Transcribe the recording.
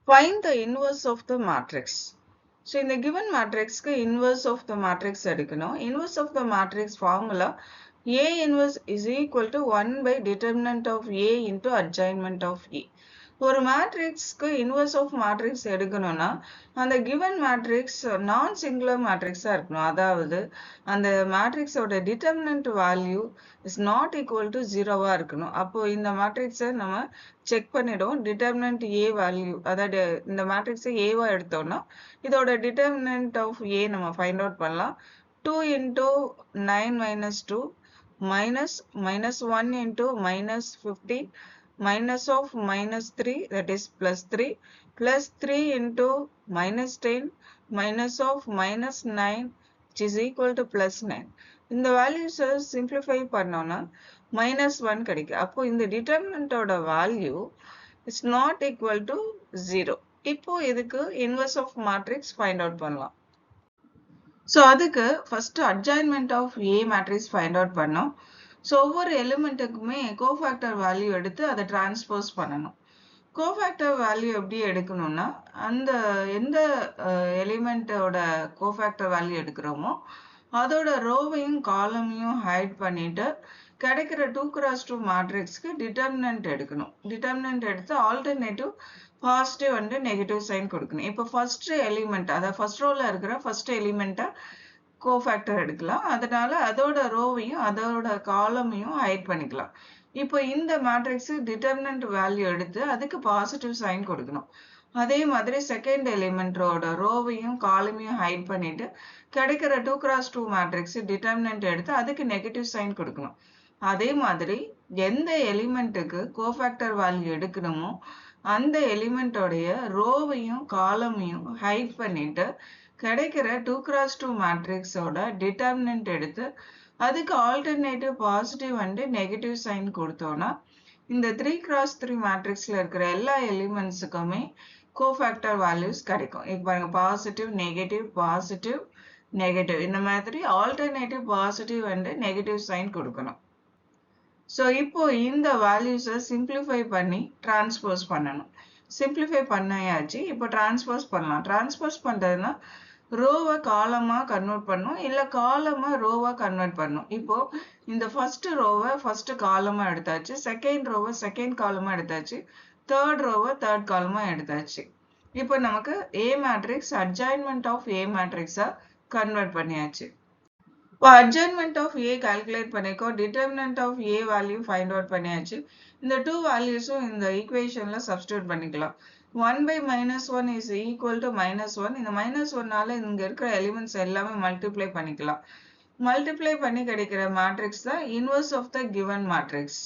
Find the inverse of the matrix. So in the given matrix, inverse of the matrix எடுக்கணும். Inverse of the matrix formula A inverse is equal to 1 by determinant of A into adjointment of A. ஒரு மேட்ரிக்ஸ்க்கு inverse of matrix எடுக்கணும்னா அந்த given matrix நான் singular மேட்ரிக்ஸாக இருக்கணும். அதாவது அந்த மேட்ரிக்ஸோட determinant value is not equal to ஜீரோவாக இருக்கணும். அப்போ இந்த மேட்ரிக்ஸை நம்ம செக் பண்ணிடுவோம். டிட்டர்மினன்ட் ஏ வேல்யூ, அதாவது இந்த மேட்ரிக்ஸை ஏவா எடுத்தோம்னா இதோட டிட்டர்மினன்ட் ஆஃப் ஏ நம்ம ஃபைண்ட் அவுட் பண்ணலாம். 2 into 9 minus 2 minus 1 into minus 50 minus of minus 3, that is plus 3, plus 3 into minus 10 minus of minus 9, which is equal to plus 9. இந்த values simplify பண்ணோம்னா minus 1 கிடைக்கும். அப்போ இந்த determinant ஓட value is not equal to 0. இப்போ இதுக்கு inverse of matrix find out பண்ணலாம். So அதுக்கு first adjointment of A matrix find out பண்ணோம். ஸோ ஒவ்வொரு எலிமெண்ட்டுக்குமே கோஃபேக்டர் வேல்யூ எடுத்து அதை டிரான்ஸ்போஸ் பண்ணணும். கோஃபேக்டர் வேல்யூ எப்படி எடுக்கணும்னா அந்த எந்த எலிமெண்ட்டோட கோஃபேக்டர் வேல்யூ எடுக்கிறோமோ அதோட ரோவையும் காலமையும் ஹைட் பண்ணிட்டு கிடைக்கிற 2x2 மேட்ரிக்ஸ்க்கு டிட்டர்மினன்ட் எடுக்கணும். டிட்டர்மினன்ட் எடுத்து alternative positive and negative sign கொடுக்கணும். இப்போ ஃபர்ஸ்ட் எலிமெண்ட், அதாவது ஃபர்ஸ்ட் ரோல இருக்கிற ஃபர்ஸ்ட் எலிமெண்ட்டை கோஃபேக்டர் எடுக்கலாம். அதனால அதோட ரோவையும் அதோட காலமையும் ஹைட் பண்ணிக்கலாம். இப்போ இந்த மேட்ரிக்ஸ் டிட்டர்மினன்ட் வேல்யூ எடுத்து அதுக்கு பாசிட்டிவ் சைன் கொடுக்கணும். அதே மாதிரி செகண்ட் எலிமெண்டோட ரோவையும் காலமையும் ஹைட் பண்ணிட்டு கிடைக்கிற 2x2 மேட்ரிக்ஸ் டிட்டர்மினன்ட் எடுத்து அதுக்கு நெகட்டிவ் சைன் கொடுக்கணும். அதே மாதிரி எந்த எலிமெண்ட்டுக்கு கோஃபேக்டர் வேல்யூ எடுக்கணுமோ அந்த எலிமெண்டோடைய ரோவையும் காலமையும் ஹைட் பண்ணிட்டு கிடைக்கிற 2x2 மேட்ரிக்ஸோட டிட்டர்மினன்ட் எடுத்து அதுக்கு alternative positive and negative sign கொடுத்தோம்னா இந்த 3x3 மேட்ரிக்ஸ்ல இருக்கிற எல்லா எலிமெண்ட்ஸுக்குமே கோஃபேக்டர் வேல்யூஸ் கிடைக்கும். இப்போ பாருங்க, பாசிட்டிவ் நெகட்டிவ் இந்த மாதிரி alternative positive and negative sign கொடுக்கணும். ஸோ இப்போ இந்த வேல்யூஸை சிம்பிளிஃபை பண்ணி டிரான்ஸ்போஸ் பண்ணணும். சிம்பிளிஃபை பண்ணியாச்சு. இப்போ டிரான்ஸ்போஸ் பண்ணலாம். டிரான்ஸ்போஸ் பண்ணுறதுன்னா ரோவை காலமாக கன்வெர்ட் பண்ணும், இல்லை காலமாக ரோவாக கன்வெர்ட் பண்ணும். இப்போ இந்த ஃபர்ஸ்ட் ரோவை ஃபர்ஸ்ட் காலமாக எடுத்தாச்சு, செகண்ட் ரோவை செகண்ட் காலமாக எடுத்தாச்சு, தேர்ட் ரோவை தேர்ட் காலமாக எடுத்தாச்சு. இப்போ நமக்கு ஏ மேட்ரிக்ஸ் அட்ஜாயின்மெண்ட் ஆஃப் ஏ மேட்ரிக்ஸாக கன்வெர்ட் பண்ணியாச்சு. இப்போ அட்ஜாயின்மெண்ட் ஆஃப் ஏ கால்குலேட் பண்ணிக்கோ, determinant of A value find out பண்ணியாச்சு. இந்த டூ வேல்யூஸும் இந்த ஈக்குவேஷனில் சப்ஸ்டியூட் பண்ணிக்கலாம். 1 by minus 1 is equal to minus 1. இந்த minus 1னால இங்க இருக்கிற எலிமெண்ட்ஸ் எல்லாமே மல்டிப்ளை பண்ணிக்கலாம். மல்டிப்ளை பண்ணி கிடைக்கிற மேட்ரிக்ஸ் தான் inverse of the given matrix.